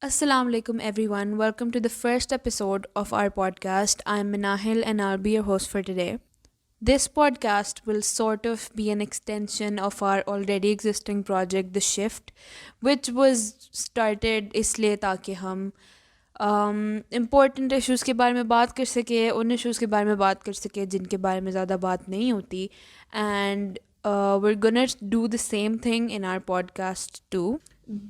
Assalamu alaikum everyone. Welcome to the first episode of our podcast. I'm Minahil and I'll be your host for today. This podcast will sort of be an extension of our already existing project The Shift, which was started इसलिए ताकि हम important issues के बारे में बात कर सके, उन इश्यूज़ के बारे में बात कर सके जिनके बारे में ज़्यादा बात नहीं होती. And we're gonna do the same thing in our podcast too.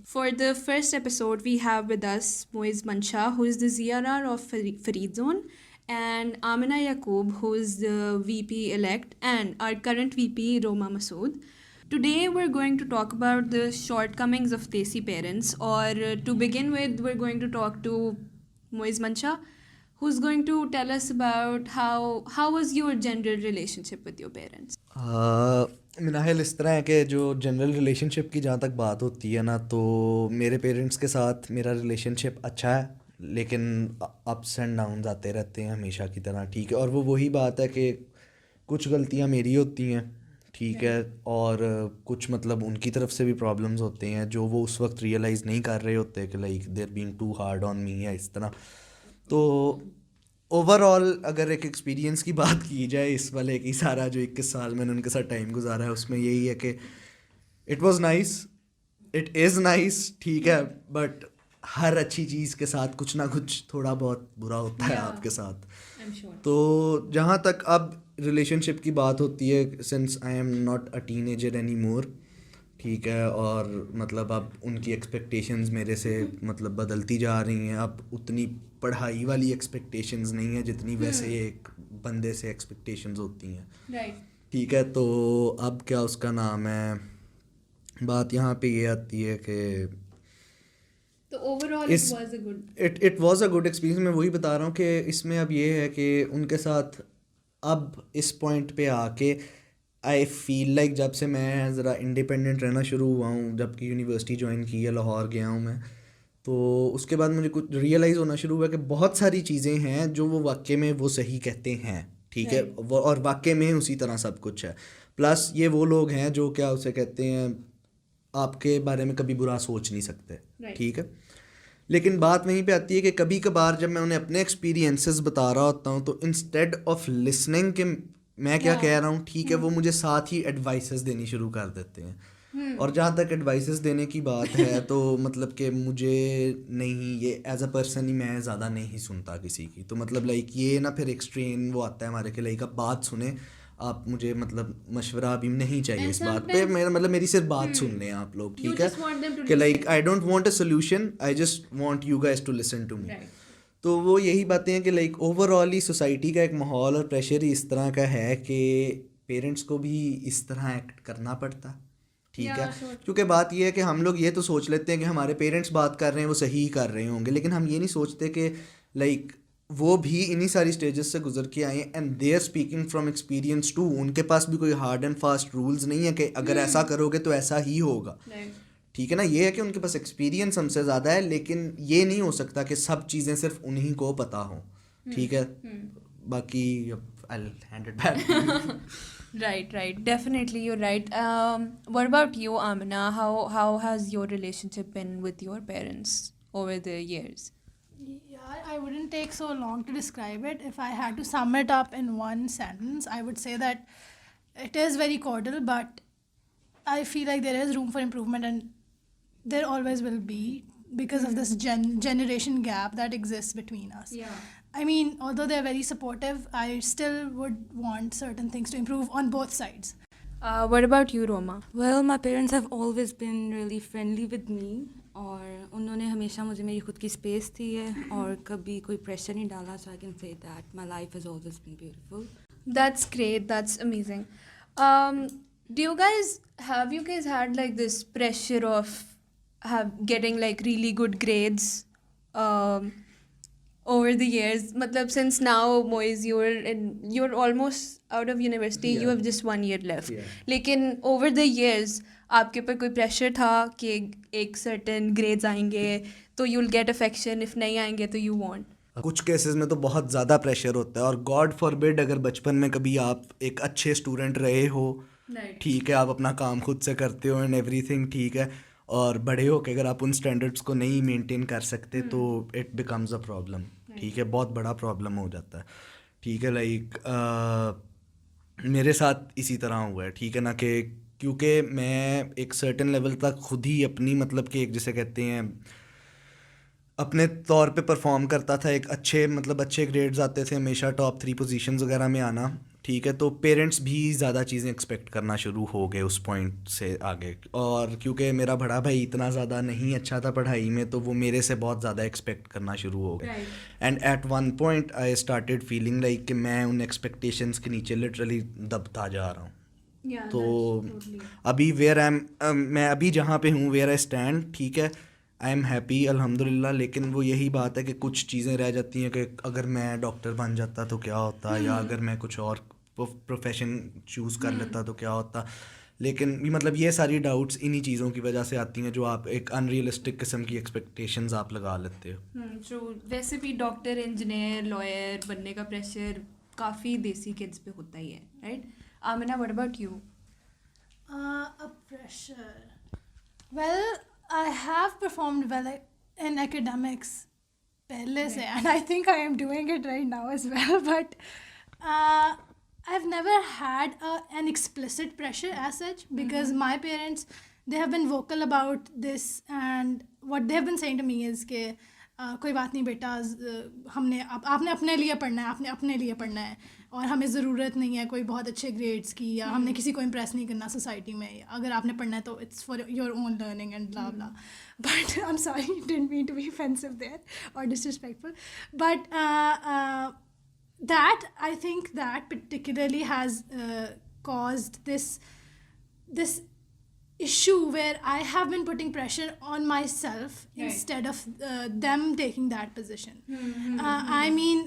For the first episode, we have with us Moiz Mansha, who is the ZRR of Fareed Zone, and Amina Yaqub, who is the VP elect, and our current VP, Roma Masood. Today, we're going to talk about the shortcomings of Desi parents, or to begin with, we're going to talk to Moiz Mansha, who's going to tell us about how was your general relationship with your parents. Minahil इस तरह है कि जो general relationship की जहाँ तक बात होती है ना, तो मेरे पेरेंट्स के साथ मेरा रिलेशनशिप अच्छा है, लेकिन अप्स एंड डाउन्स आते रहते हैं हमेशा की तरह. ठीक है, और वो वही बात है कि कुछ गलतियाँ मेरी होती हैं, ठीक है, और कुछ मतलब उनकी तरफ से भी प्रॉब्लम्स होते हैं जो वो उस वक्त रियलाइज़ नहीं कर रहे होते कि like they are being too hard on me या इस तरह. तो ओवरऑल अगर एक एक्सपीरियंस की बात की जाए इस वाले की, सारा जो 21 साल मैंने उनके साथ टाइम गुजारा है उसमें यही है कि it was nice, it is nice, ठीक है, बट हर अच्छी चीज़ के साथ कुछ ना कुछ थोड़ा बहुत बुरा होता है आपके साथ. तो जहाँ तक अब रिलेशनशिप की बात होती है, since I am not a teenager any more, ठीक है, और मतलब अब उनकी एक्सपेक्टेशंस मेरे से मतलब बदलती जा रही हैं. अब उतनी पढ़ाई वाली एक्सपेक्टेशंस नहीं है जितनी वैसे एक बंदे से एक्सपेक्टेशंस होती हैं. Right. ठीक है, तो अब क्या उसका नाम है, बात यहाँ पे ये आती है कि So overall, इस it was a good experience. मैं वही बता रहा हूँ कि इसमें अब ये है कि उनके साथ अब इस पॉइंट पे आके आई फील लाइक जब से मैं ज़रा इंडिपेंडेंट रहना शुरू हुआ हूँ, जबकि यूनिवर्सिटी ज्वाइन की है, लाहौर गया हूँ मैं, तो उसके बाद मुझे कुछ रियलाइज़ होना शुरू हुआ कि बहुत सारी चीज़ें हैं जो वो वाकई में वो सही कहते हैं, ठीक है, वो और वाकई में उसी तरह सब कुछ है. प्लस ये वो लोग हैं जो क्या उसे कहते हैं, आपके बारे में कभी बुरा सोच नहीं सकते, ठीक है. लेकिन बात वहीं पे आती है कि कभी कभार जब मैं उन्हें अपने एक्सपीरियंसेस बता रहा होता हूँ तो इंस्टेड ऑफ लिसनिंग के मैं क्या कह रहा हूँ, ठीक है, वो मुझे साथ ही एडवाइसेस देनी शुरू कर देते हैं. और जहाँ तक एडवाइसेस देने की बात है तो मतलब कि मुझे नहीं, ये एज अ पर्सन ही मैं ज़्यादा नहीं सुनता किसी की. तो मतलब लाइक ये ना फिर एक स्ट्रेन वो आता है हमारे के, लाइक आप बात सुने, आप मुझे मतलब मशवरा अभी नहीं चाहिए इस बात पे, मेरा मतलब मेरी सिर्फ बात सुन लें आप लोग, ठीक है, कि like I don't want a solution, I just want you guys to listen to me. तो वो यही बातें हैं कि लाइक ओवरऑल ही सोसाइटी का एक माहौल और प्रेशर ही इस तरह का है कि पेरेंट्स को भी इस तरह एक्ट करना पड़ता, ठीक है. क्योंकि बात ये है कि हम लोग ये तो सोच लेते हैं कि हमारे पेरेंट्स बात कर रहे हैं वो सही ही कर रहे होंगे, लेकिन हम ये नहीं सोचते कि लाइक वो भी इन्हीं सारी स्टेजेस से गुजर के आए हैं and they are speaking from experience too. उनके पास भी कोई हार्ड एंड फास्ट रूल्स नहीं है कि अगर ऐसा करोगे तो ऐसा ही होगा, ठीक है ना. ये है कि उनके पास एक्सपीरियंस हमसे ज़्यादा है, लेकिन ये नहीं हो सकता कि सब चीज़ें सिर्फ उन्हीं को पता हों, ठीक है. बाकी I'll hand it back. Right. Definitely, you're right. What about you, Amina? How has your relationship been with your parents over the years? Yeah, I wouldn't take so long to describe it. If I had to sum it up in one sentence, I would say that it is very cordial, but I feel like there is room for improvement, and there always will be because of this generation gap that exists between us. Yeah. I mean, although they're very supportive, I still would want certain things to improve on both sides. What about you, Roma? Well, my parents have always been really friendly with me और उन्होंने हमेशा मुझे मेरी खुद की space दी है और कभी कोई प्रेशर नहीं डाला. So I can say that my life has always been beautiful. That's great. That's amazing. Do you guys had like this pressure of getting like really good grades over the years? Matlab, since now, Moiz, you're almost out of university. You Yeah. have just 1 year left. Yeah. लेकिन over the years आपके ऊपर कोई pressure था कि एक certain grades आएंगे तो you'll get affection, if नहीं आएंगे तो you won't? कुछ केसेस में तो बहुत ज़्यादा प्रेशर होता है, और गॉड फॉरबिड अगर बचपन में कभी आप एक अच्छे स्टूडेंट रहे हो, ठीक है, आप अपना काम खुद से करते हो एंड एवरीथिंग, ठीक है, और बड़े होकर अगर आप उन स्टैंडर्ड्स को नहीं मेंटेन कर सकते तो इट बिकम्स अ प्रॉब्लम, ठीक है, बहुत बड़ा प्रॉब्लम हो जाता है, ठीक है। लाइक मेरे साथ इसी तरह हुआ है, ठीक है ना, कि क्योंकि मैं एक सर्टेन लेवल तक खुद ही अपनी मतलब कि एक जिसे कहते हैं अपने तौर पे परफॉर्म करता था, एक अच्छे मतलब अच्छे ग्रेड्स आते थे हमेशा, टॉप 3 पोजीशंस वगैरह में आना, ठीक है। तो पेरेंट्स भी ज़्यादा चीज़ें एक्सपेक्ट करना शुरू हो गए उस पॉइंट से आगे, और क्योंकि मेरा बड़ा भाई इतना ज़्यादा नहीं अच्छा था पढ़ाई में तो वो मेरे से बहुत ज़्यादा एक्सपेक्ट करना शुरू हो गए। And at one point I started feeling like कि मैं उन एक्सपेक्टेशंस के नीचे लिटरली दबता जा रहा हूँ। तो अभी मैं अभी जहाँ पे हूँ, वेयर आई स्टैंड, ठीक है, आई एम हैप्पी अल्हम्दुलिल्लाह। लेकिन वो यही बात है कि कुछ चीज़ें रह जाती हैं कि अगर मैं डॉक्टर बन जाता तो क्या होता, या अगर मैं कुछ और प्रोफेशन चूज़ कर लेता तो क्या होता। लेकिन मतलब ये सारी डाउट्स इन्हीं चीज़ों की वजह से आती हैं जो आप एक अनरियलिस्टिक किस्म की एक्सपेक्टेशंस आप लगा लेते हो। ट्रू। वैसे भी डॉक्टर, इंजीनियर, लॉयर बनने का प्रेशर काफ़ी देसी किड्स पे होता ही है, right? Amina, what about you? A pressure. Well, I have performed well in academics pehle se, and I think I am doing it right now as well. But I've never had an explicit pressure as such, because my parents, they have been vocal about this, and what they have been saying to me is कि कोई बात नहीं बेटा, आपने अपने लिए पढ़ना है, आपने अपने लिए पढ़ना है, और हमें ज़रूरत नहीं है कोई बहुत अच्छे ग्रेड्स की, या हमने किसी को इम्प्रेस नहीं करना सोसाइटी में, अगर आपने पढ़ना है तो it's for your own learning and blah blah. But I am sorry, didn't mean to be offensive there और disrespectful, but that I think that particularly has caused this issue where I have been putting pressure on myself instead of them taking that position. I mean,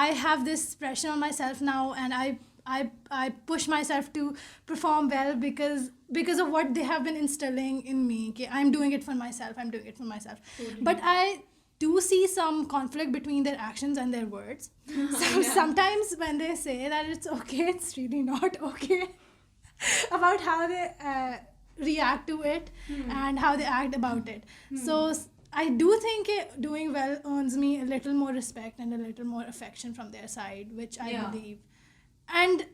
I have this pressure on myself now, and I push myself to perform well because of what they have been instilling in me. Okay, I'm doing it for myself. But I do see some conflict between their actions and their words. Sometimes when they say that it's okay, it's really not okay. About how they react to it and how they act about it. So I do think doing well earns me a little more respect and a little more affection from their side, which I believe. And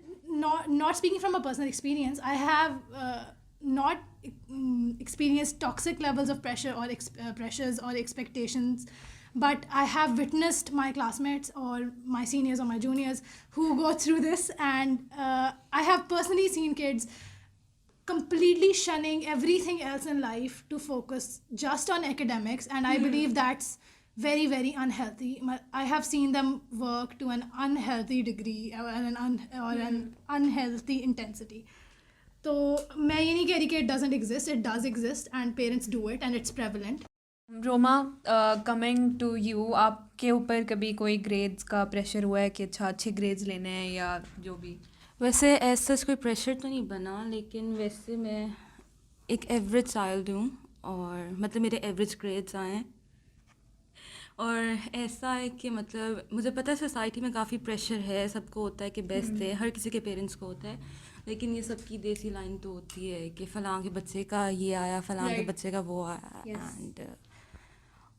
not speaking from a personal experience, I have not experienced toxic levels of pressure or pressures or expectations, but I have witnessed my classmates or my seniors or my juniors who go through this, and I have personally seen kids completely shunning everything else in life to focus just on academics, and I believe that's very, very unhealthy. I have seen them work to an unhealthy degree or an unhealthy intensity. तो मैं ये नहीं कह रही कि it doesn't exist, it does exist, and parents do it, and it's prevalent. Roma, coming to you, आपके ऊपर कभी कोई ग्रेड्स का प्रेशर हुआ है कि अच्छा अच्छे ग्रेड्स लेने हैं या जो भी? वैसे ऐसा कोई प्रेशर तो नहीं बना, लेकिन वैसे मैं एक एवरेज चाइल्ड हूँ, और मतलब मेरे एवरेज ग्रेड्स आए हैं। और ऐसा है कि मतलब मुझे पता है सोसाइटी में काफ़ी प्रेशर है, सबको होता है कि बेस्ट है, हर किसी के पेरेंट्स को होता है, लेकिन ये सबकी देसी लाइन तो होती है कि फ़लाँ के बच्चे का ये आया, फ़लाँ के बच्चे का वो आया। एंड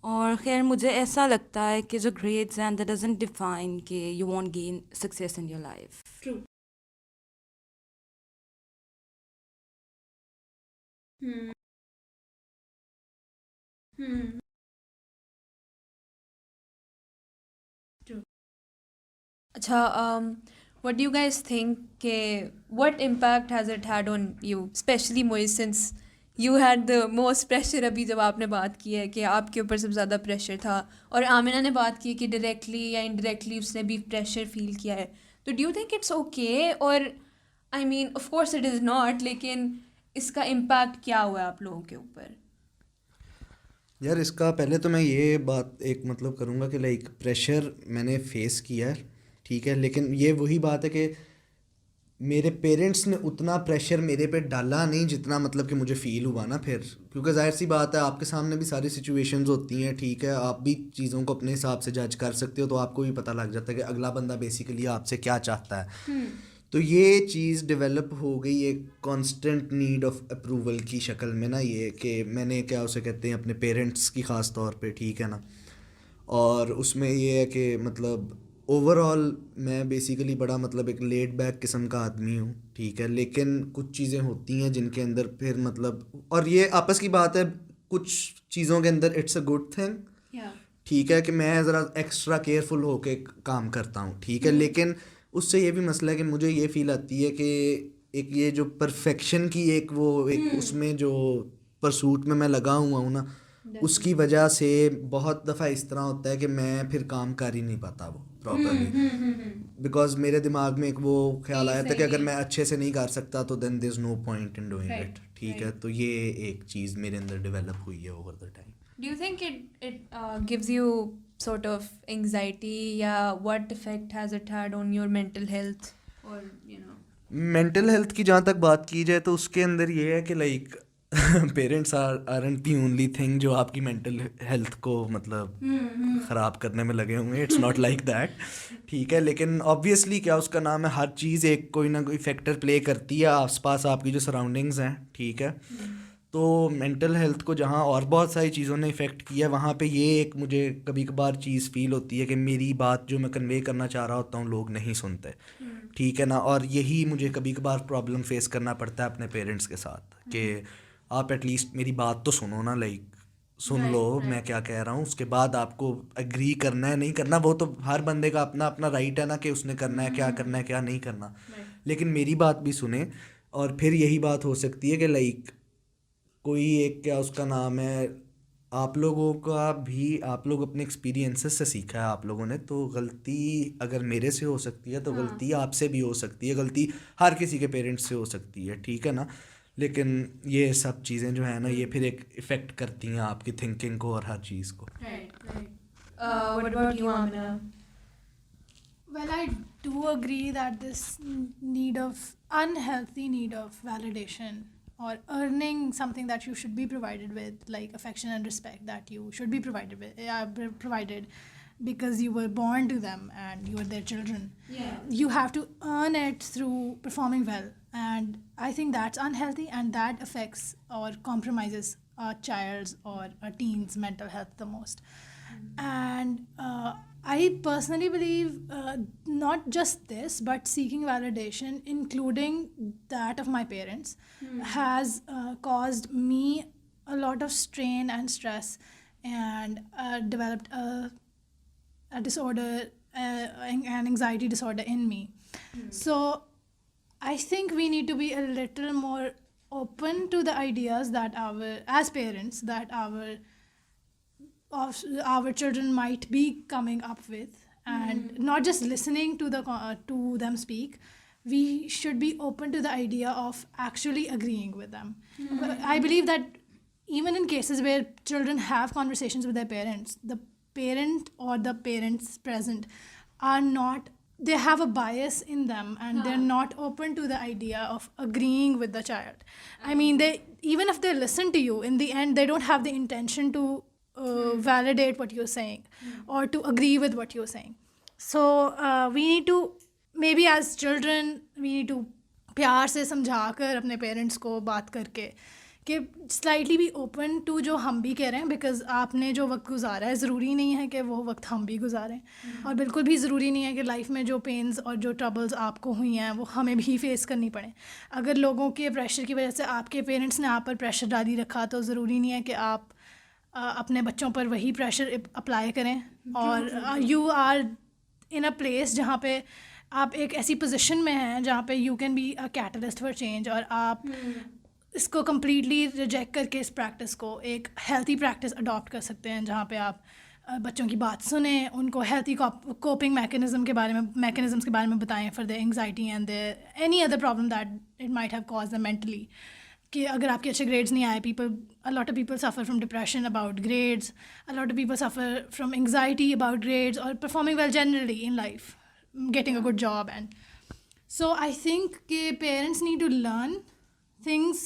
और खैर मुझे ऐसा लगता है कि जो ग्रेड्स हैं दैट डजंट डिफाइन कि you want gain success in your life. True. अच्छा, what do you guys think के what impact has it had on you, especially Moiz, since you had the most pressure? अभी जब आपने बात की है कि आपके ऊपर सबसे ज़्यादा प्रेशर था, और आमिना ने बात की है कि डायरेक्टली या इनडायरेक्टली उसने भी प्रेशर फील किया है, तो do you think it's okay? और I mean of course it is not, लेकिन इसका इम्पैक्ट क्या हुआ है आप लोगों के ऊपर? यार इसका पहले तो मैं ये बात एक मतलब करूँगा कि लाइक प्रेशर मैंने फेस किया है, ठीक है, लेकिन ये वही बात है कि मेरे पेरेंट्स ने उतना प्रेशर मेरे पे डाला नहीं जितना मतलब कि मुझे फ़ील हुआ ना फिर, क्योंकि जाहिर सी बात है आपके सामने भी सारी सिचुएशंस होती हैं, ठीक है, आप भी चीज़ों को अपने हिसाब से जज कर सकते हो, तो आपको भी पता लग जाता है कि अगला बंदा बेसिकली आपसे क्या चाहता है। तो ये चीज़ डेवलप हो गई एक कांस्टेंट नीड ऑफ अप्रूवल की शक्ल में ना, ये कि मैंने क्या उसे कहते हैं अपने पेरेंट्स की ख़ास तौर पे, ठीक है ना। और उसमें ये है कि मतलब ओवरऑल मैं बेसिकली बड़ा मतलब एक लेड बैक किस्म का आदमी हूँ, ठीक है, लेकिन कुछ चीज़ें होती हैं जिनके अंदर फिर मतलब, और ये आपस की बात है, कुछ चीज़ों के अंदर इट्स अ गुड थिंग, ठीक है, कि मैं ज़रा एक्स्ट्रा केयरफुल होके काम करता हूँ, ठीक है, लेकिन उससे ये भी मसला है कि मुझे ये फील आती है कि एक ये जो परफेक्शन की एक वो एक उसमें जो परसूट में मैं लगा हुआ हूँ ना, उसकी वजह से बहुत दफ़ा इस तरह होता है कि मैं फिर काम कर ही नहीं पाता वो प्रॉपरली, बिकॉज मेरे दिमाग में एक वो ख्याल आया था कि अगर मैं अच्छे से नहीं कर सकता तो then there is no point in doing it, ठीक है। तो ये एक चीज़ मेरे अंदर डेवलप हुई है over the time. Do you think it gives you sort of anxiety? Yeah, what effect has it had on your mental health? Or, you know. Mental health की जहाँ तक बात की जाए तो उसके अंदर ये है कि like parents aren't the only thing जो आपकी मेंटल हेल्थ को मतलब ख़राब करने में लगे हुए हैं, इट्स नॉट लाइक दैट, ठीक है। लेकिन ऑब्वियसली क्या उसका नाम है, हर चीज़ एक कोई ना कोई फैक्टर प्ले करती है, आसपास आपकी जो सराउंडिंग्स हैं, ठीक है। तो मेंटल हेल्थ को जहाँ और बहुत सारी चीज़ों ने इफ़ेक्ट किया है, वहाँ पे ये एक मुझे कभी कभार चीज़ फ़ील होती है कि मेरी बात जो मैं कन्वे करना चाह रहा होता हूँ लोग नहीं सुनते, ठीक है ना। और यही मुझे कभी कभार प्रॉब्लम फेस करना पड़ता है अपने पेरेंट्स के साथ कि आप एटलीस्ट मेरी बात तो सुनो ना, लाइक सुन लो मैं क्या कह रहा हूँ, उसके बाद आपको एग्री करना है नहीं करना वो तो हर बंदे का अपना अपना राइट है ना कि उसने करना है क्या करना है क्या नहीं करना, लेकिन मेरी बात भी सुने। और फिर यही बात हो सकती है कि लाइक कोई एक क्या उसका नाम है, आप लोगों का भी, आप लोग अपने एक्सपीरियंसेस से सीखा है आप लोगों ने, तो गलती अगर मेरे से हो सकती है तो गलती आपसे भी हो सकती है, गलती हर किसी के पेरेंट्स से हो सकती है, ठीक है ना। लेकिन ये सब चीज़ें जो है ना ये फिर एक इफ़ेक्ट करती हैं आपकी थिंकिंग को और हर चीज़ को। What about you, Amina? Well, I do agree that this unhealthy need of validation or earning something that you should be provided with, like affection and respect that you should be provided because you were born to them and you are their children. Yeah. You have to earn it through performing well. And I think that's unhealthy, and that affects or compromises a child's or a teen's mental health the most. And I personally believe not just this, but seeking validation, including that of my parents, has caused me a lot of strain and stress, and developed a disorder, an anxiety disorder in me. So I think we need to be a little more open to the ideas that as parents, that our children might be coming up with, and not just listening to them speak. We should be open to the idea of actually agreeing with them. But I believe that even in cases where children have conversations with their parents, the parent or the parents present they have a bias in them, and they're not open to the idea of agreeing with the child. I mean, even if they listen to you, in the end they don't have the intention to validate what you're saying or to agree with what you're saying. So we need to, maybe as children, we need to प्यार से समझा कर अपने parents को बात करके कि slightly भी ओपन टू जो हम भी कह रहे हैं, बिकॉज आपने जो वक्त गुजारा है ज़रूरी नहीं है कि वो वक्त हम भी गुजारें, और बिल्कुल भी ज़रूरी नहीं है कि लाइफ में जो पेन्स और जो ट्रबल्स आपको हुई हैं वो हमें भी फेस करनी पड़े। अगर लोगों के प्रेशर की वजह से आपके पेरेंट्स ने आप पर प्रेशर डाली रखा, तो ज़रूरी नहीं है कि आप अपने बच्चों पर वही प्रेशर अप्लाई करें, और you are in a place जहाँ पे आप एक ऐसी पोजीशन में हैं जहाँ पे you can be a catalyst for change, और आप इसको कम्प्लीटली रिजेक्ट करके इस प्रैक्टिस को एक हेल्थी प्रैक्टिस अडॉप्ट कर सकते हैं, जहाँ पे आप बच्चों की बात सुने, उनको हेल्थी कोपिंग मैकेनिज़म्स के बारे में बताएं for the anxiety and the any other problem that it might have cause the mentally. कि अगर आपके अच्छे ग्रेड्स नहीं आए, a lot of people suffer from depression about grades, a lot of people suffer from anxiety about grades, or performing well generally in life, getting a good job. And so I think कि parents need to learn things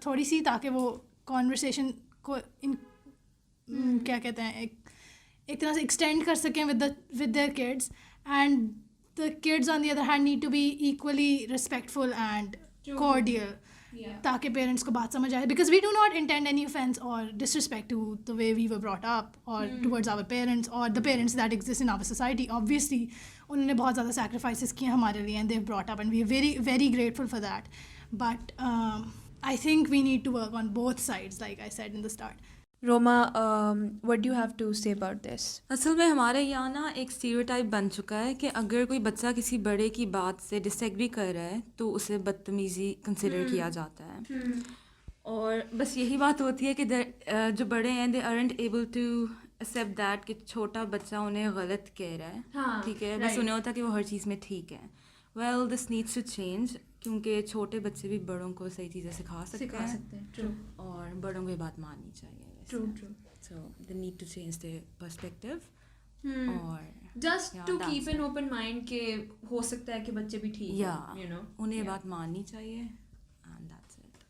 थोड़ी सी, ताकि वो conversation को क्या कहते हैं एक तरह से extend कर सकें with their kids, and the kids on the other hand need to be equally respectful and cordial, ताकि पेरेंट्स को बात समझ आए, because we do not intend any offense or disrespect to the way we were brought up or towards our parents or the parents that exist in our society. Obviously उन्होंने बहुत ज़्यादा sacrifices किए हमारे लिए and they've brought up and we are very very grateful for that, but I think we need to work on both sides like I said in the start. Roma, what do you have to say about this? असल में हमारे यहाँ ना एक stereotype बन चुका है कि अगर कोई बच्चा किसी बड़े की बात से डिसएग्री कर रहा है तो उसे बदतमीज़ी कंसिडर किया जाता है, और बस यही बात होती है कि जो बड़े हैं they aren't able to accept that कि छोटा बच्चा उन्हें गलत कह रहा है, हाँ, ठीक है, बस उन्हें होता है कि वो हर चीज़ में ठीक है. Well this needs to change, क्योंकि छोटे बच्चे भी बड़ों को सही चीज़ें सिखा सकते हैं True. और बड़ों को ये बात माननी चाहिए. True. So they need to change their perspective. और Just yeah, to that's keep an open mind कि हो सकता है कि बच्चे भी ठीक yeah, you know. उन्हें ये बात माननी चाहिए, and that's it.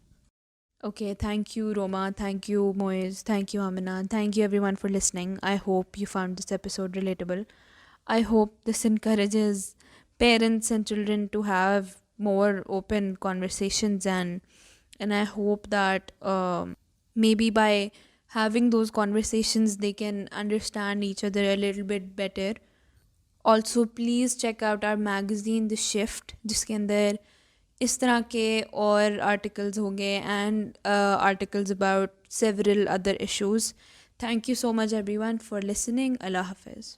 Okay, thank you Roma, thank you Moiz, thank you Amina, thank you everyone for listening. I hope you found this episode relatable. I hope this encourages parents and children to have more open conversations, and I hope that maybe by having those conversations they can understand each other a little bit better. Also please check out our magazine The Shift, जिसके अंदर इस तरह के और articles होंगे and articles about several other issues. Thank you so much everyone for listening. Allah Hafiz.